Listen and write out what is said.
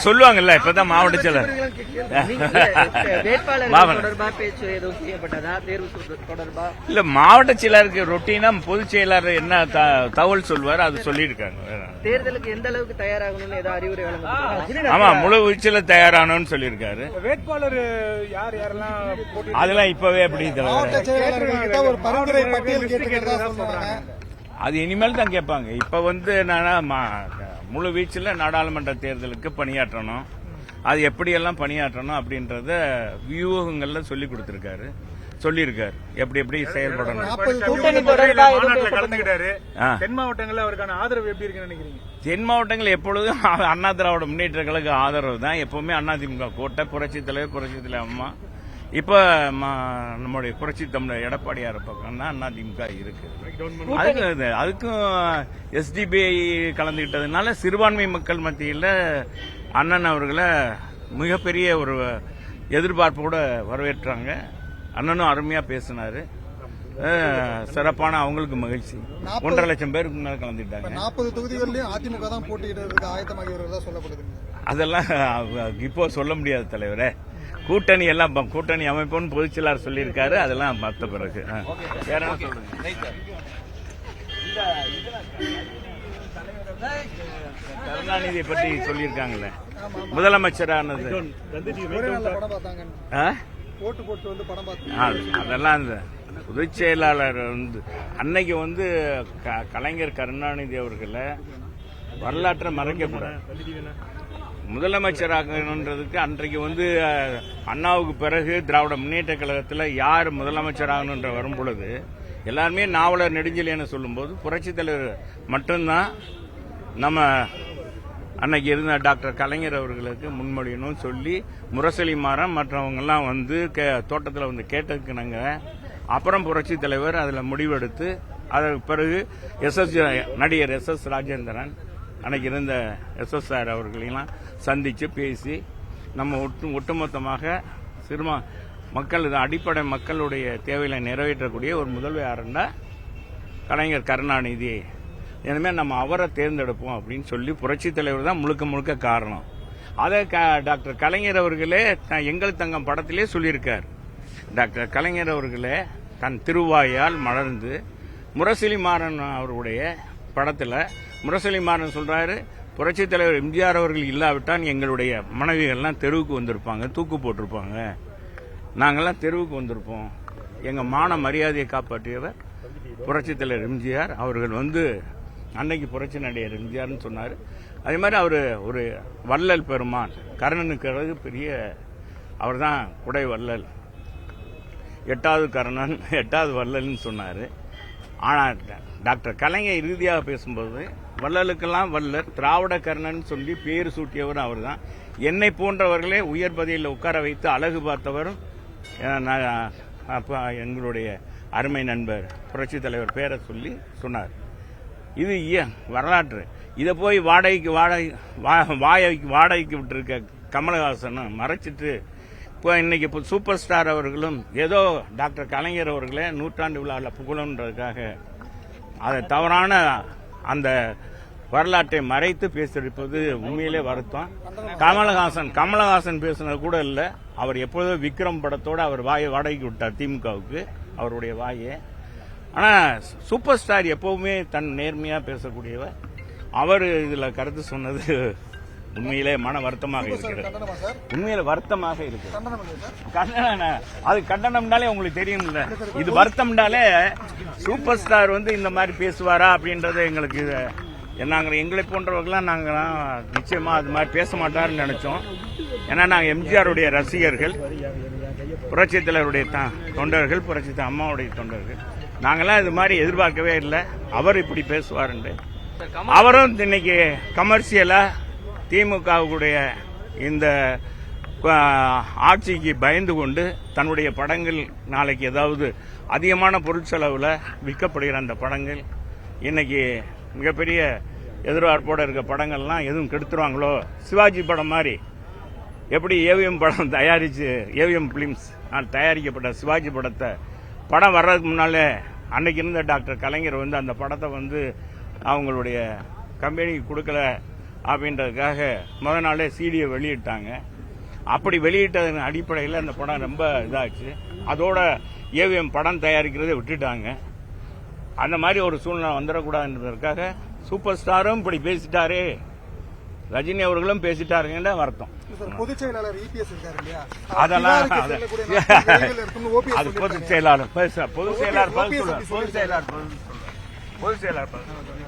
சொல்லுவாங்கல்ல, இப்பதான் மாவட்ட செயலர் இல்ல மாவட்ட செயலருக்கு ரொட்டீனா பொதுச் செயலாளர் என்ன தகவல் சொல்வாரு அது சொல்லியிருக்காங்க. தேர்தலுக்கு எந்த அளவுக்கு தயாராகணும்னு ஏதாவது அறிவுரை வழங்க? ஆமா, முழு வீச்சில தயாரானு சொல்லியிருக்காரு. வேட்பாளர் யார் யாரெல்லாம் அதெல்லாம் இப்பவே எப்படி ஒரு பரிந்துரை பட்டியல் கேட்டுக்கிறதா சொல்றாங்க. அது இனிமேல் தான் கேட்பாங்க. இப்ப வந்து முழு வீச்சில் நாடாளுமன்ற தேர்தலுக்கு பணியாற்றணும், அது எப்படியெல்லாம் பணியாற்றணும் அப்படின்றத வியூகங்கள்ல சொல்லி கொடுத்திருக்காரு, சொல்லியிருக்காரு எப்படி எப்படி செயல்படணும். கலந்துக்கிட்டாரு. தென் மாவட்டங்கள்ல அவருக்கான ஆதரவு எப்படி இருக்குன்னு நினைக்கிறீங்க? தென் மாவட்டங்கள் எப்பொழுதும் அண்ணா திராவிட முன்னேற்ற கழக ஆதரவு தான். எப்பவுமே அதிமுக கோட்டை, புரட்சி தலைவர் அம்மா, இப்ப நம்முடைய புரட்சி தமிழர் எடப்பாடியார் பக்கம் தான் அதிமுக இருக்கு. அதுக்கும் எஸ்டிபிஐ கலந்துகிட்டதுனால சிறுபான்மை மக்கள் மத்தியில் அண்ணன் அவர்களை மிகப்பெரிய ஒரு எதிர்பார்ப்போட வரவேற்றாங்க. அண்ணனும் அருமையா பேசினாரு, சிறப்பான அவங்களுக்கு மகிழ்ச்சி. 1.5 லட்சம் பேருக்கு மேல கலந்துட்டாங்க. 40 தொகுதிகளிலும் அதிமுக தான் போட்டியிடுறதுக்கு ஆயத்தமாகி வருவதா சொல்லப்படுது. அதெல்லாம் இப்போ சொல்ல முடியாது தலைவரே. கூட்டணி எல்லாம் கூட்டணி அமைப்புன்னு பொதுச் செயலாளர் சொல்லியிருக்காரு, அதெல்லாம் பார்த்த பிறகு வேற என்ன சொல்லுங்க. கருணாநிதியை பற்றி சொல்லியிருக்காங்கல்ல, முதலமைச்சரானது அதெல்லாம் அந்த பொதுச் செயலாளர் வந்து அன்னைக்கு வந்து கலைஞர் கருணாநிதி அவர்களை வரலாற்றை மறைக்கக்கூடாது. முதலமைச்சராகணுன்றதுக்கு அன்றைக்கு வந்து அண்ணாவுக்கு பிறகு திராவிட முன்னேற்ற கழகத்தில் யார் முதலமைச்சராகணுன்ற வரும் பொழுது எல்லாருமே நாவலர் நெடுஞ்செழியன்னு சொல்லும்போது புரட்சித் தலைவர் மட்டும்தான் நம்ம அன்னைக்கு இருந்த டாக்டர் கலைஞர் அவர்களுக்கு முன்மொழியணும் சொல்லி முரசொலி மாறன் மற்றவங்கெல்லாம் வந்து தோட்டத்தில் வந்து கேட்டதுக்கு நாங்கள் அப்புறம் புரட்சித் தலைவர் அதில் முடிவெடுத்து அதற்கு பிறகு நடிகர் எஸ் ராஜேந்திரன் அன்னைக்கு இருந்த SSR அவர்களெல்லாம் சந்திச்சு பேசி நம்ம ஒட்டுமொத்தமாக மக்கள் அடிப்படை மக்களுடைய தேவைகளை நிறைவேற்றக்கூடிய ஒரு முதல்வர் யாருன்னா கலைஞர் கருணாநிதி, எனவே நம்ம அவரை தேர்ந்தெடுப்போம் அப்படின்னு சொல்லி புரட்சித் தலைவர் தான் முழுக்க முழுக்க காரணம். அதை டாக்டர் கலைஞர் அவர்களே எங்கள் தங்கம் படத்திலே சொல்லியிருக்கார். டாக்டர் கலைஞர் அவர்களே தன் திருவாயால் மலர்ந்து முரசொலி மாறன் அவருடைய படத்தில் முரசொலி மாறன் சொல்றாரு, புரட்சித் தலைவர் எம்ஜிஆர் அவர்கள் இல்லாவிட்டால் எங்களுடைய மனைவிகள்லாம் தெருவுக்கு வந்திருப்பாங்க, தூக்கு போட்டிருப்பாங்க, நாங்கள்லாம் தெருவுக்கு வந்திருப்போம். எங்க மான மரியாதையை காப்பாற்றியவர் புரட்சித் தலைவர் எம்ஜிஆர் அவர்கள் வந்து அன்னைக்கு புரட்சி நடிகர் எம்ஜிஆர்னு சொன்னார். அதே மாதிரி அவர் ஒரு வள்ளல் பெருமான், கர்ணனுக்கு பெரிய அவர் தான் குடை வள்ளல், 8வது கர்ணன் 8வது வள்ளல்னு சொன்னார். ஆனால் டாக்டர் கலைஞர் இறுதியாக பேசும்போது வள்ளலுக்கெல்லாம் வள்ளல், திராவிட கர்ணன் சொல்லி பேர் சூட்டியவர் அவர் தான். என்னை போன்றவர்களே உயர் பதவியில் உட்கார வைத்து அழகு பார்த்தவரும் எங்களுடைய அருமை நண்பர் புரட்சி தலைவர் பேரை சொல்லி சொன்னார். இது வரலாற்று. இதை போய் வாடகைக்கு விட்டுருக்க கமலஹாசன் மறைச்சிட்டு இப்போ இன்னைக்கு சூப்பர் ஸ்டார் அவர்களும் ஏதோ டாக்டர் கலைஞர் அவர்களே 100ஆண்டு விழாவில் புகழன்றதுக்காக அதை தவறான அந்த வரலாற்றை மறைத்து பேசியிருப்பது உண்மையிலே வருத்தம். கமலஹாசன் பேசுனது கூட இல்லை, அவர் எப்பொழுதும் விக்ரம் படத்தோடு அவர் வாடகைக்கு விட்டார் திமுகவுக்கு அவருடைய வாயை. ஆனால் சூப்பர் ஸ்டார் எப்பவுமே தன் நேர்மையா பேசக்கூடியவர். அவர் இதுல கருத்து சொன்னது உண்மையிலே மன வருத்தமாக இருக்கிறது. உண்மையில வருத்தமாக இருக்கிறது. அது கண்டனம்னாலே உங்களுக்கு தெரியும்ல, இது வருத்தம்னாலே சூப்பர் ஸ்டார் வந்து இந்த மாதிரி பேசுவாரா அப்படின்றது எங்களுக்கு நாங்கள் எங்களை போன்றவர்கள்லாம் நாங்கள் நிச்சயமா அது மாதிரி பேச மாட்டாருன்னு நினைச்சோம். ஏன்னா நாங்கள் எம்ஜிஆருடைய ரசிகர்கள், புரட்சி தலைவருடைய தொண்டர்கள், புரட்சி அம்மாவுடைய தொண்டர்கள். நாங்கெல்லாம் இது மாதிரி எதிர்பார்க்கவே இல்லை அவர் இப்படி பேசுவாருன்னு. அவரும் இன்னைக்கு கமர்ஷியலா திமுகவுடைய இந்த ஆட்சிக்கு பயந்து கொண்டு தன்னுடைய படங்கள் நாளைக்கு ஏதாவது அதிகமான பொருட்செலவில் விற்கப்படுகிற அந்த படங்கள் இன்னைக்கு மிகப்பெரிய எதிர்பார்ப்போடு இருக்க படங்கள்லாம் எதுவும் கெடுத்துருவாங்களோ, சிவாஜி படம் மாதிரி எப்படி ஏவிஎம் படம் தயாரித்து ஏவிஎம் பிலிம்ஸ் தயாரிக்கப்பட்ட சிவாஜி படத்தை படம் வர்றதுக்கு முன்னாலே அன்னைக்கு இருந்த டாக்டர் கலைஞர் வந்து அந்த படத்தை வந்து அவங்களுடைய கம்பெனிக்கு கொடுக்கல அப்படின்றதுக்காக முத நாளே சிடியை வெளியிட்டாங்க. அப்படி வெளியிட்டதன் அடிப்படையில் அந்த படம் ரொம்ப இதாச்சு. அதோட ஏவிஎம் படம் தயாரிக்கிறதை விட்டுட்டாங்க. அந்த மாதிரி ஒரு சூழ்நிலை வந்துடக்கூடாதுன்றதுக்காக சூப்பர் ஸ்டாரும் இப்படி பேசிட்டாரே, ரஜினி அவர்களும் பேசிட்டாருங்கன்ற வருத்தம். பொதுச் செயலாளர் இபிஎஸ் இருக்காரு இல்லையா, அதெல்லாம் விரைவில் இருக்கும்னு OPS அது பொதுச் சொல்லியிருக்காங்க. செயலாளர் பொதுச் செயலாளர் பதில் சொல்லுவார்.